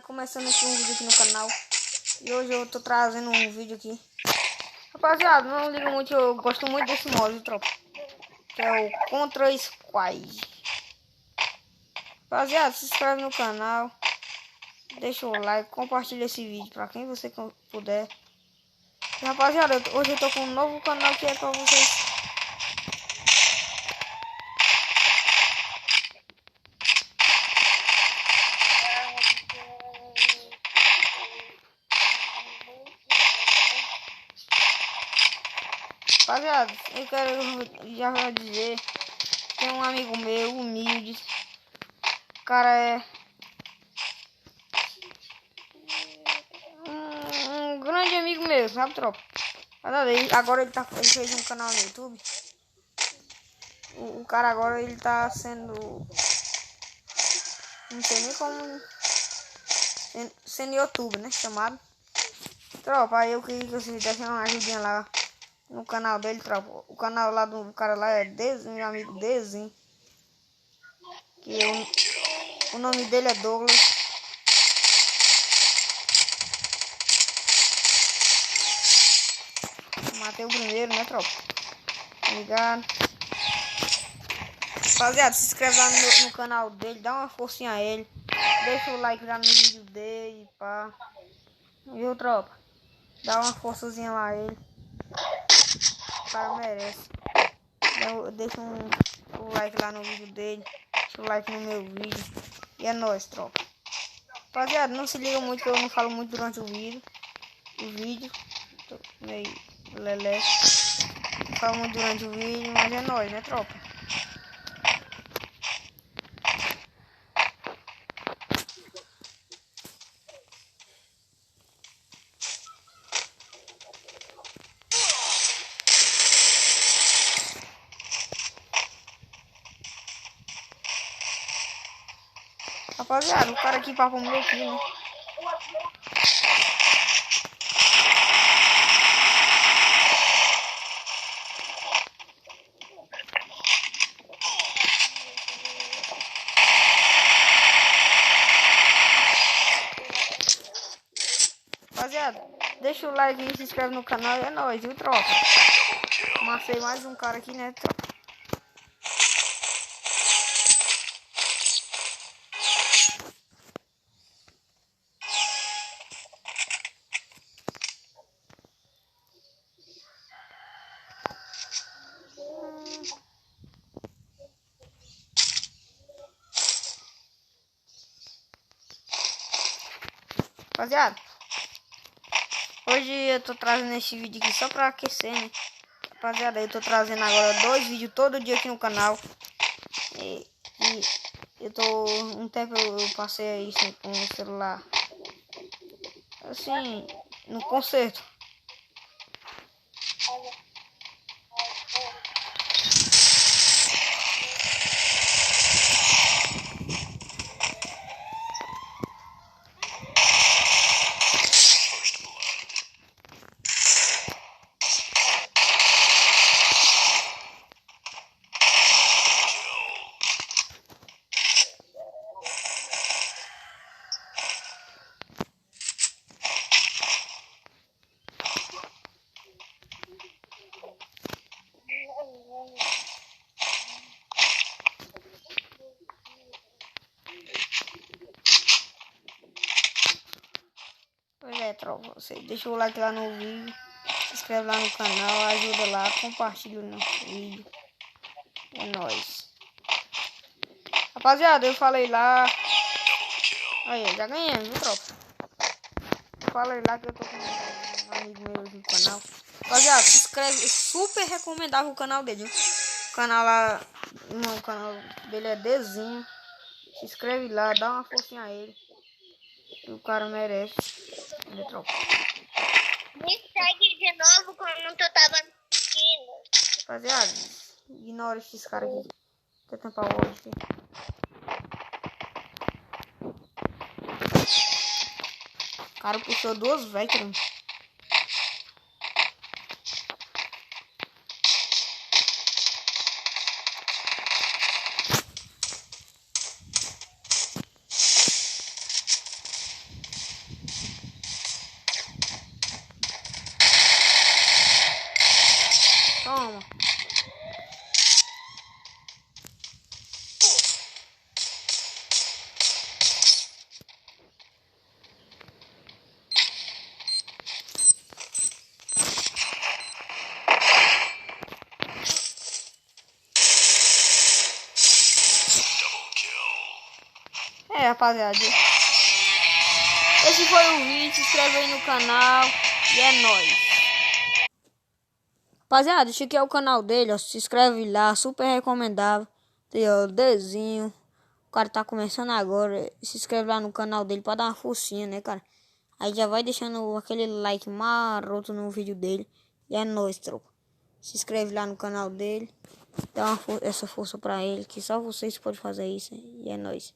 Começando aqui um vídeo aqui no canal. E hoje eu tô trazendo um vídeo aqui. Rapaziada, não ligo muito, eu gosto muito desse modo, tropa. Que é o Contra Squad. Rapaziada, se inscreve no canal. Deixa o like, compartilha esse vídeo pra quem você puder. E, rapaziada, hoje eu tô com um novo canal que é pra vocês. Rapaziada, eu quero já dizer, tem um amigo meu, humilde, o cara é um grande amigo meu, sabe, tropa? Agora ele fez um canal no YouTube. O cara agora ele tá sendo, não sei nem como, sendo YouTube, né, chamado. Tropa, aí eu queria que vocês dessem uma ajudinha lá no canal dele, tropa. O canal lá do cara lá é Dezinho, meu amigo Dezinho. Que o nome dele é Douglas. Eu matei o primeiro, né, tropa? Obrigado. Rapaziada, se inscreve lá no canal dele, dá uma forcinha a ele. Deixa o like lá no vídeo dele, pá. Viu, tropa? Dá uma forçazinha lá a ele. O cara merece. Deixa o like lá no vídeo dele. Deixa o like no meu vídeo. E é nóis, tropa. Rapaziada, não se liga muito que eu não falo muito durante o vídeo. Tô meio lelé. Não falo muito durante o vídeo, mas é nóis, né, tropa? Rapaziada, o cara aqui papou meu aqui, né? Rapaziada, deixa o like e se inscreve no canal e é nóis, viu, tropa? Amassei mais um cara aqui, né, tropa? Rapaziada, hoje eu tô trazendo esse vídeo aqui só pra aquecer, né? Rapaziada, eu tô trazendo agora 2 vídeos todo dia aqui no canal. E eu tô... Um tempo eu passei aí com o celular, assim, no concerto. Pois é, tropa, você deixa o like lá no vídeo, se inscreve lá no canal, ajuda lá, compartilha o nosso vídeo. É nóis. Rapaziada, eu falei lá. Aí, já ganhei, viu, tropa? Eu falei lá que eu tô com um amigo meu no canal. Rapaziada, se inscreve, super recomendável o canal dele, viu? O canal lá, o canal dele é Dezinho. Se inscreve lá, dá uma forcinha a ele. O cara merece, né, tropa? Me segue de novo quando tu tava assistindo. Rapaziada, ignora esses caras aqui. Quer tampar o olho aqui. O cara puxou 2 Vectron. É, rapaziada. Esse foi o vídeo. Se inscreve aí no canal. E é nóis. Rapaziada, esse aqui é o canal dele, ó. Se inscreve lá. Super recomendável. Tem o desenho. O cara tá começando agora. Se inscreve lá no canal dele pra dar uma forcinha, né, cara? Aí já vai deixando aquele like maroto no vídeo dele. E é nóis, tropa. Se inscreve lá no canal dele. Dá essa força pra ele. Que só vocês podem fazer isso. E é nóis.